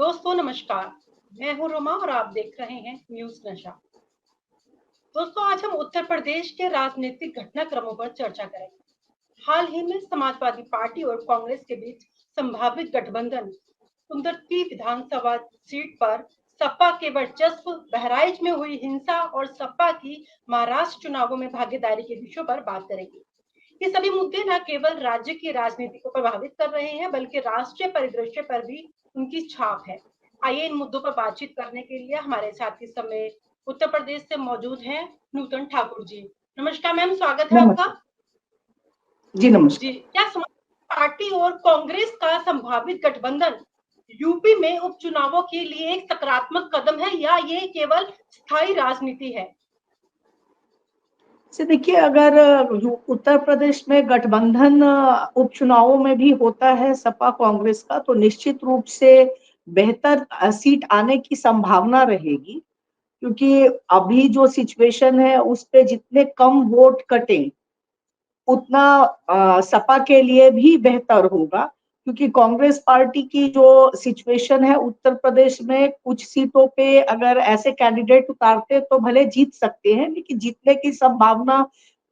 दोस्तों नमस्कार। मैं हूं रोमा और आप देख रहे हैं न्यूज नशा। दोस्तों आज हम उत्तर प्रदेश के राजनीतिक घटनाक्रमों पर चर्चा करेंगे। हाल ही में समाजवादी पार्टी और कांग्रेस के बीच संभावित गठबंधन कुंदरकी विधानसभा सीट पर सपा के वर्चस्व, बहराइच में हुई हिंसा और सपा की महाराष्ट्र चुनावों में भागीदारी के विषयों पर बात करेंगे। ये सभी मुद्दे न केवल राज्य की राजनीति को प्रभावित कर रहे हैं बल्कि राष्ट्रीय परिदृश्य पर भी उनकी छाप है। आइए इन मुद्दों पर बातचीत करने के लिए हमारे साथ इस समय उत्तर प्रदेश से मौजूद हैं नूतन ठाकुर जी। नमस्कार मैम, स्वागत है आपका। नमस्कार जी। जी, नमस्कार। क्या समाजवादी पार्टी और कांग्रेस का संभावित गठबंधन यूपी में उपचुनावों के लिए एक सकारात्मक कदम है या ये केवल स्थायी राजनीति है? से देखिए, अगर उत्तर प्रदेश में गठबंधन उपचुनावों में भी होता है सपा कांग्रेस का, तो निश्चित रूप से बेहतर सीट आने की संभावना रहेगी। क्योंकि अभी जो सिचुएशन है उस पे जितने कम वोट कटें उतना सपा के लिए भी बेहतर होगा। क्योंकि कांग्रेस पार्टी की जो सिचुएशन है उत्तर प्रदेश में, कुछ सीटों पे अगर ऐसे कैंडिडेट उतारते तो भले जीत सकते हैं, लेकिन जीतने की संभावना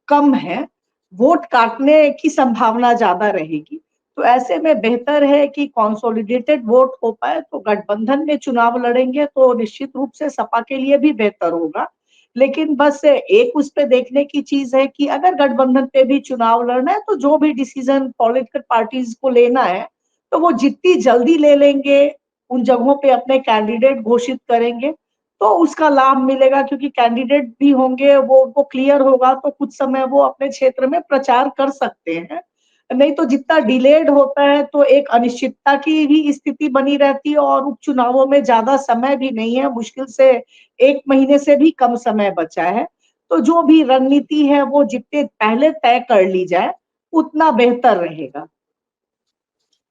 कम है, वोट काटने की संभावना ज्यादा रहेगी। तो ऐसे में बेहतर है कि कंसोलिडेटेड वोट हो पाए, तो गठबंधन में चुनाव लड़ेंगे तो निश्चित रूप से सपा के लिए भी बेहतर होगा। लेकिन बस एक उस पे देखने की चीज है कि अगर गठबंधन पे भी चुनाव लड़ना है तो जो भी डिसीजन पॉलिटिकल पार्टीज को लेना है तो वो जितनी जल्दी ले लेंगे, उन जगहों पे अपने कैंडिडेट घोषित करेंगे तो उसका लाभ मिलेगा। क्योंकि कैंडिडेट भी होंगे, वो उनको क्लियर होगा तो कुछ समय वो अपने क्षेत्र में प्रचार कर सकते हैं। नहीं तो जितना डिलेड होता है तो एक अनिश्चितता की भी स्थिति बनी रहती है, और उपचुनावों में ज्यादा समय भी नहीं है, मुश्किल से 1 महीने से भी कम समय बचा है। तो जो भी रणनीति है वो जितने पहले तय कर ली जाए उतना बेहतर रहेगा।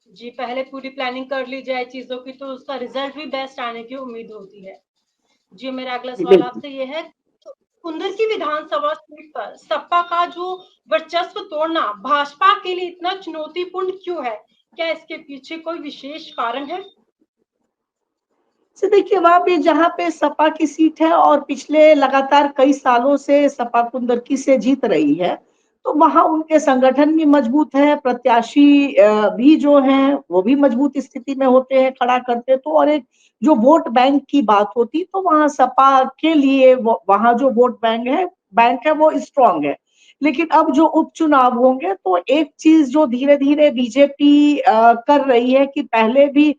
जी, पहले पूरी प्लानिंग कर ली जाए चीजों की तो उसका रिजल्ट भी बेस्ट आने की उम्मीद होती है। जी, मेरा अगला जी सवाल बिल्कुल। आपसे ये है, कुंदरकी विधानसभा सीट पर सपा का जो वर्चस्व तोड़ना भाजपा के लिए इतना चुनौतीपूर्ण क्यों है? क्या इसके पीछे कोई विशेष कारण है? से देखिए, वहां पे जहाँ पे सपा की सीट है और पिछले लगातार कई सालों से सपा कुंदरकी से जीत रही है, तो वहां उनके संगठन भी मजबूत है, प्रत्याशी भी जो हैं वो भी मजबूत स्थिति में होते हैं, खड़ा करते तो। और एक जो वोट बैंक की बात होती तो वहां सपा के लिए वहां जो वोट बैंक है वो स्ट्रांग है। लेकिन अब जो उपचुनाव होंगे तो एक चीज जो धीरे धीरे बीजेपी कर रही है कि पहले भी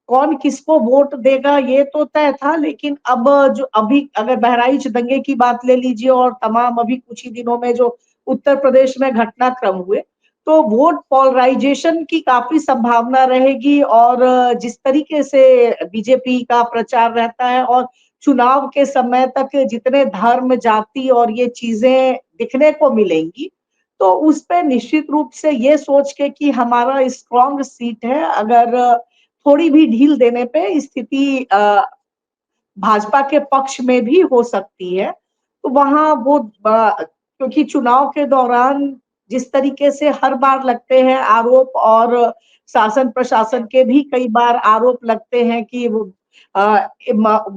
कौन किसको वोट देगा ये तो तय था, लेकिन अब जो अभी अगर बहराइच दंगे की बात ले लीजिए और तमाम अभी कुछ ही दिनों में जो उत्तर प्रदेश में घटनाक्रम हुए, तो वोट पोलराइजेशन की काफी संभावना रहेगी। और जिस तरीके से बीजेपी का प्रचार रहता है और चुनाव के समय तक जितने धर्म, जाति और ये चीजें दिखने को मिलेंगी, तो उस पे निश्चित रूप से ये सोच के कि हमारा स्ट्रॉन्ग सीट है, अगर थोड़ी भी ढील देने पे स्थिति भाजपा के पक्ष में भी हो सकती है। तो वहां वो क्योंकि चुनाव के दौरान जिस तरीके से हर बार लगते हैं आरोप, और शासन प्रशासन के भी कई बार आरोप लगते हैं कि वो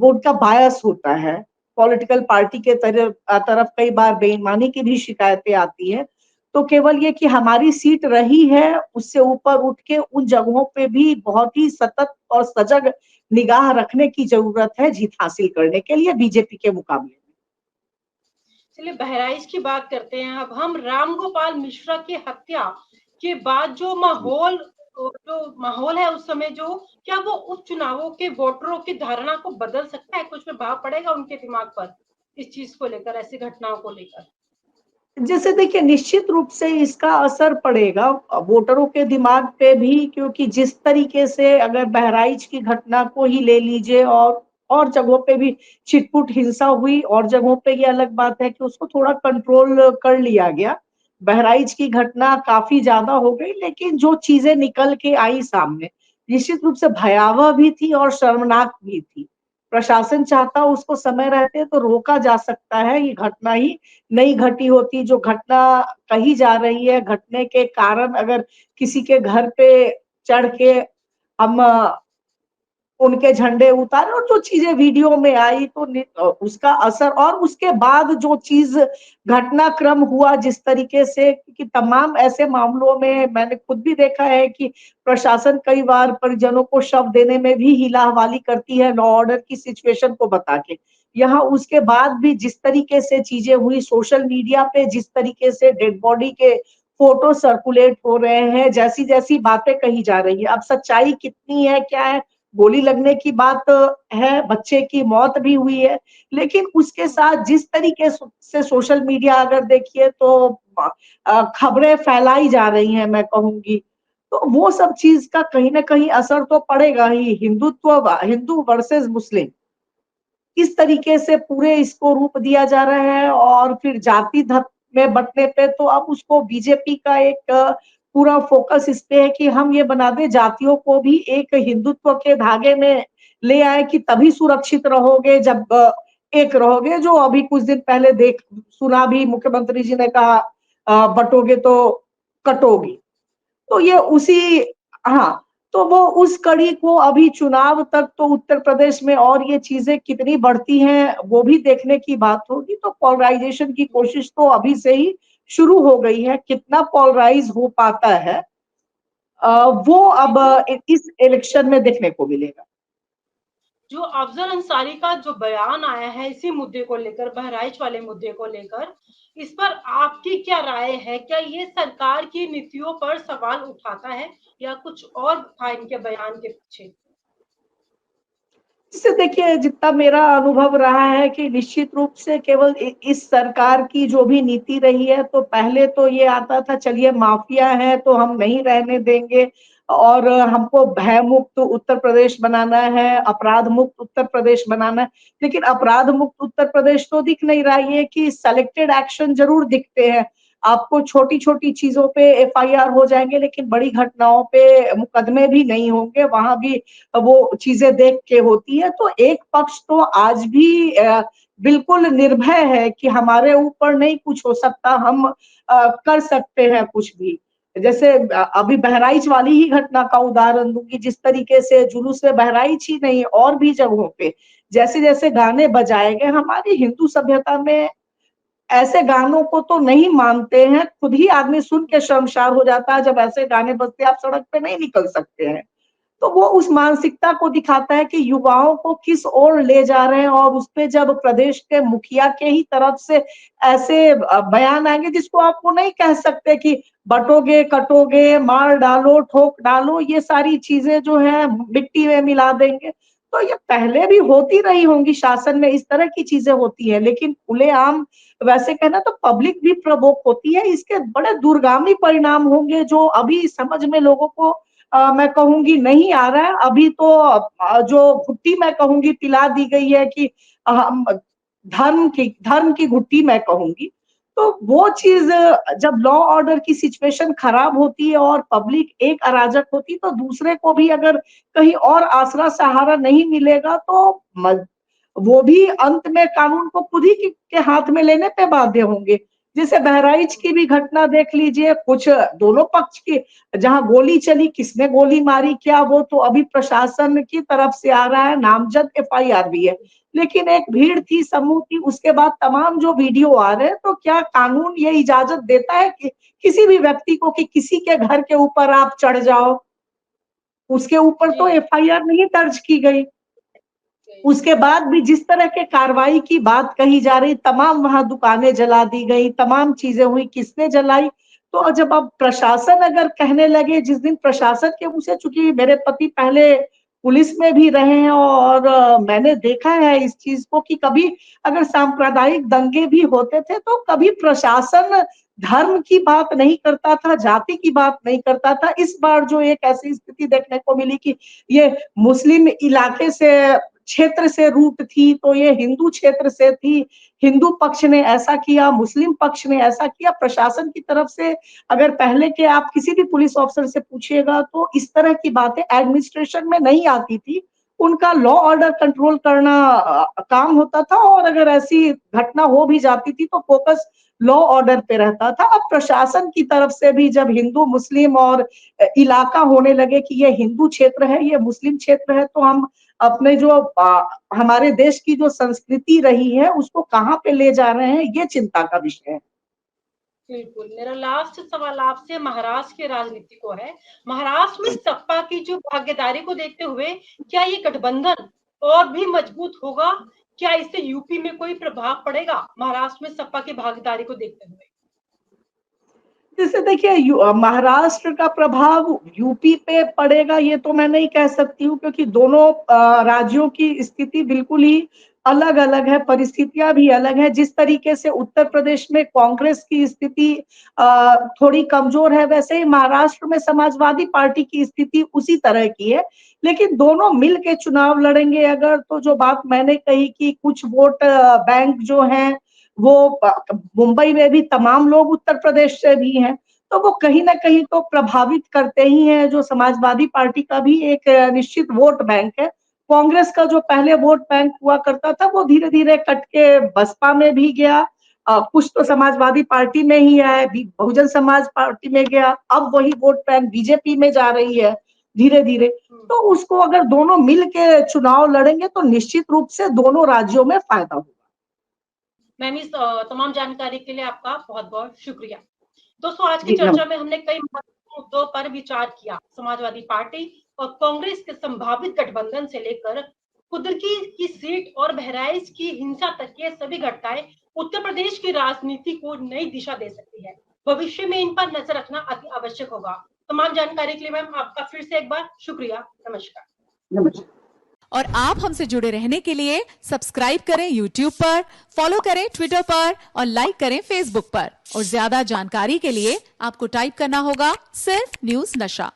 उनका बायस होता है, पॉलिटिकल पार्टी के तरफ कई बार बेईमानी की भी शिकायतें आती है। तो केवल ये कि हमारी सीट रही है, उससे ऊपर उठ के उन जगहों पे भी बहुत ही सतत और सजग निगाह रखने की जरूरत है जीत हासिल करने के लिए बीजेपी के मुकाबले में। चलिए बहराइच की बात करते हैं। अब हम राम गोपाल मिश्रा की हत्या के बाद जो माहौल है उस समय, जो क्या वो उपचुनावों के वोटरों की धारणा को बदल सकता है? कुछ प्रभाव पड़ेगा उनके दिमाग पर इस चीज को लेकर, ऐसी घटनाओं को लेकर? जैसे देखिए, निश्चित रूप से इसका असर पड़ेगा वोटरों के दिमाग पे भी। क्योंकि जिस तरीके से अगर बहराइच की घटना को ही ले लीजिए, और जगहों पे भी छिटपुट हिंसा हुई, और जगहों पे ये अलग बात है कि उसको थोड़ा कंट्रोल कर लिया गया। बहराइच की घटना काफी ज्यादा हो गई, लेकिन जो चीजें निकल के आई सामने निश्चित रूप से भयावह भी थी और शर्मनाक भी थी। प्रशासन चाहता उसको समय रहते तो रोका जा सकता है, ये घटना ही नहीं घटी होती। जो घटना कही जा रही है, घटने के कारण अगर किसी के घर पे चढ़ के हम उनके झंडे उतारे और जो चीजें वीडियो में आई तो उसका असर, और उसके बाद जो चीज घटनाक्रम हुआ जिस तरीके से कि तमाम ऐसे मामलों में मैंने खुद भी देखा है कि प्रशासन कई बार परिजनों को शव देने में भी हीला हवाली करती है लॉ ऑर्डर की सिचुएशन को बता के। यहाँ उसके बाद भी जिस तरीके से चीजें हुई, सोशल मीडिया पे जिस तरीके से डेड बॉडी के फोटो सर्कुलेट हो रहे हैं, जैसी जैसी बातें कही जा रही है, अब सच्चाई कितनी है क्या है, गोली लगने की बात है, बच्चे की मौत भी हुई है, लेकिन उसके साथ जिस तरीके से सोशल मीडिया अगर देखिए तो खबरें फैलाई जा रही हैं, मैं कहूंगी तो वो सब चीज का कहीं ना कहीं असर तो पड़ेगा ही। हिंदुत्व, हिंदू वर्सेस मुस्लिम, किस तरीके से पूरे इसको रूप दिया जा रहा है, और फिर जाति धर्म में बंटने पे तो अब उसको बीजेपी का एक पूरा फोकस इस पे है कि हम ये बना दे जातियों को भी एक हिंदुत्व के धागे में ले आए कि तभी सुरक्षित रहोगे जब एक रहोगे। जो अभी कुछ दिन पहले देख सुना भी, मुख्यमंत्री जी ने कहा बटोगे तो कटोगी, तो ये उसी, हाँ, तो वो उस कड़ी को अभी चुनाव तक तो उत्तर प्रदेश में और ये चीजें कितनी बढ़ती हैं वो भी देखने की बात होगी। तो पोलराइजेशन की कोशिश तो अभी से ही शुरू हो गई है, कितना पोलराइज हो पाता है वो अब जो इस इलेक्शन में देखने को मिलेगा। जो अफजल अंसारी का जो बयान आया है इसी मुद्दे को लेकर, बहराइच वाले मुद्दे को लेकर, इस पर आपकी क्या राय है? क्या ये सरकार की नीतियों पर सवाल उठाता है या कुछ और था इनके बयान के पीछे? इससे देखिए जितना मेरा अनुभव रहा है कि निश्चित रूप से केवल इस सरकार की जो भी नीति रही है, तो पहले तो ये आता था चलिए माफिया है तो हम नहीं रहने देंगे और हमको भय मुक्त उत्तर प्रदेश बनाना है, अपराध मुक्त उत्तर प्रदेश बनाना है। लेकिन अपराध मुक्त उत्तर प्रदेश तो दिख नहीं रहा है कि सिलेक्टेड एक्शन जरूर दिखते हैं। आपको छोटी छोटी चीजों पे एफआईआर हो जाएंगे लेकिन बड़ी घटनाओं पे मुकदमे भी नहीं होंगे, वहां भी वो चीजें देख के होती है। तो एक पक्ष तो आज भी बिल्कुल निर्भय है कि हमारे ऊपर नहीं कुछ हो सकता, हम कर सकते हैं कुछ भी। जैसे अभी बहराइच वाली ही घटना का उदाहरण दूंगी, जिस तरीके से जुलूस में बहराइच ही नहीं और भी जगहों पे जैसे जैसे गाने बजाए गए, हमारी हिंदू सभ्यता में ऐसे गानों को तो नहीं मानते हैं, खुद ही आदमी सुन के शर्मसार हो जाता है, जब ऐसे गाने बजते आप सड़क पे नहीं निकल सकते हैं। तो वो उस मानसिकता को दिखाता है कि युवाओं को किस ओर ले जा रहे हैं, और उसपे जब प्रदेश के मुखिया के ही तरफ से ऐसे बयान आएंगे जिसको आप वो नहीं कह सकते कि बटोगे कटोगे मार डालो ठोक डालो, ये सारी चीजें जो है मिट्टी में मिला देंगे। तो ये पहले भी होती रही होंगी, शासन में इस तरह की चीजें होती है, लेकिन खुलेआम वैसे कहना तो पब्लिक भी प्रवोक होती है, इसके बड़े दूरगामी परिणाम होंगे जो अभी समझ में लोगों को मैं कहूंगी नहीं आ रहा है। अभी तो जो घुट्टी मैं कहूंगी पिला दी गई है कि हम धर्म की घुट्टी मैं कहूंगी। तो वो चीज जब लॉ ऑर्डर की सिचुएशन खराब होती है और पब्लिक एक अराजक होती है, तो दूसरे को भी अगर कहीं और आसरा सहारा नहीं मिलेगा तो वो भी अंत में कानून को खुद ही के हाथ में लेने पे बाध्य होंगे। जैसे बहराइच की भी घटना देख लीजिए, कुछ दोनों पक्ष की जहां गोली चली, किसने गोली मारी क्या, वो तो अभी प्रशासन की तरफ से आ रहा है, नामजद एफआईआर भी है, लेकिन एक भीड़ थी, समूह थी, उसके बाद तमाम जो वीडियो आ रहे हैं, तो क्या कानून ये इजाजत देता है कि किसी भी व्यक्ति को कि किसी के घर के ऊपर आप चढ़ जाओ? उसके ऊपर जी तो एफआईआर नहीं दर्ज की गई। जी। उसके बाद भी जिस तरह के कार्रवाई की बात कही जा रही, तमाम वहां दुकानें जला दी गई, तमाम चीजें हुई, किसने जलाई? तो जब अब प्रशासन अगर कहने लगे, जिस दिन प्रशासन के मुंह से, चूंकि मेरे पति पहले पुलिस में भी रहे हैं और मैंने देखा है इस चीज को कि कभी अगर सांप्रदायिक दंगे भी होते थे तो कभी प्रशासन धर्म की बात नहीं करता था, जाति की बात नहीं करता था। इस बार जो एक ऐसी स्थिति देखने को मिली कि ये मुस्लिम इलाके से क्षेत्र से रूट थी, तो ये हिंदू क्षेत्र से थी, हिंदू पक्ष ने ऐसा किया, मुस्लिम पक्ष ने ऐसा किया। प्रशासन की तरफ से अगर पहले के आप किसी भी पुलिस ऑफिसर से पूछिएगा तो इस तरह की बातें एडमिनिस्ट्रेशन में नहीं आती थी। उनका लॉ ऑर्डर कंट्रोल करना काम होता था, और अगर ऐसी घटना हो भी जाती थी तो फोकस लॉ ऑर्डर पे रहता था। अब प्रशासन की तरफ से भी जब हिंदू मुस्लिम और इलाका होने लगे कि ये हिंदू क्षेत्र है, ये मुस्लिम क्षेत्र है, तो हम अपने जो हमारे देश की जो संस्कृति रही है उसको कहाँ पे ले जा रहे हैं, ये चिंता का विषय है। बिल्कुल, मेरा लास्ट सवाल आपसे महाराष्ट्र की राजनीति को है। महाराष्ट्र में सपा की जो भागीदारी को देखते हुए क्या ये गठबंधन और भी मजबूत होगा? क्या इससे यूपी में कोई प्रभाव पड़ेगा महाराष्ट्र में सपा की भागीदारी को देखते हुए? जैसे देखिए महाराष्ट्र का प्रभाव यूपी पे पड़ेगा ये तो मैं नहीं कह सकती हूँ, क्योंकि दोनों राज्यों की स्थिति बिल्कुल ही अलग अलग है, परिस्थितियां भी अलग है। जिस तरीके से उत्तर प्रदेश में कांग्रेस की स्थिति थोड़ी कमजोर है, वैसे ही महाराष्ट्र में समाजवादी पार्टी की स्थिति उसी तरह की है। लेकिन दोनों मिल के चुनाव लड़ेंगे अगर, तो जो बात मैंने कही कि कुछ वोट बैंक जो है वो मुंबई में भी तमाम लोग उत्तर प्रदेश से भी हैं, तो वो कहीं ना कहीं तो प्रभावित करते ही हैं। जो समाजवादी पार्टी का भी एक निश्चित वोट बैंक है, कांग्रेस का जो पहले वोट बैंक हुआ करता था वो धीरे धीरे कट के बसपा में भी गया, कुछ तो समाजवादी पार्टी में ही आया, बहुजन समाज पार्टी में गया, अब वही वोट बैंक बीजेपी में जा रही है धीरे धीरे। तो उसको अगर दोनों मिल के चुनाव लड़ेंगे तो निश्चित रूप से दोनों राज्यों में फायदा होगा। मैम, इस तमाम जानकारी के लिए आपका बहुत-बहुत शुक्रिया। दोस्तों, आज की जी चर्चा में हमने कई महत्वपूर्ण मुद्दों पर विचार किया। समाजवादी पार्टी और कांग्रेस के संभावित गठबंधन से लेकर कुर्की की सीट और बहराइच की हिंसा तक ये सभी घटनाएं उत्तर प्रदेश की राजनीति को नई दिशा दे सकती है। भविष्य में इन पर नजर रखना अति आवश्यक होगा। तमाम जानकारी के लिए मैम आपका फिर से एक बार शुक्रिया। नमस्कार। नमस्कार। और आप हमसे जुड़े रहने के लिए सब्सक्राइब करें YouTube पर, फॉलो करें ट्विटर पर और लाइक करें Facebook पर। और ज्यादा जानकारी के लिए आपको टाइप करना होगा सिर्फ न्यूज नशा।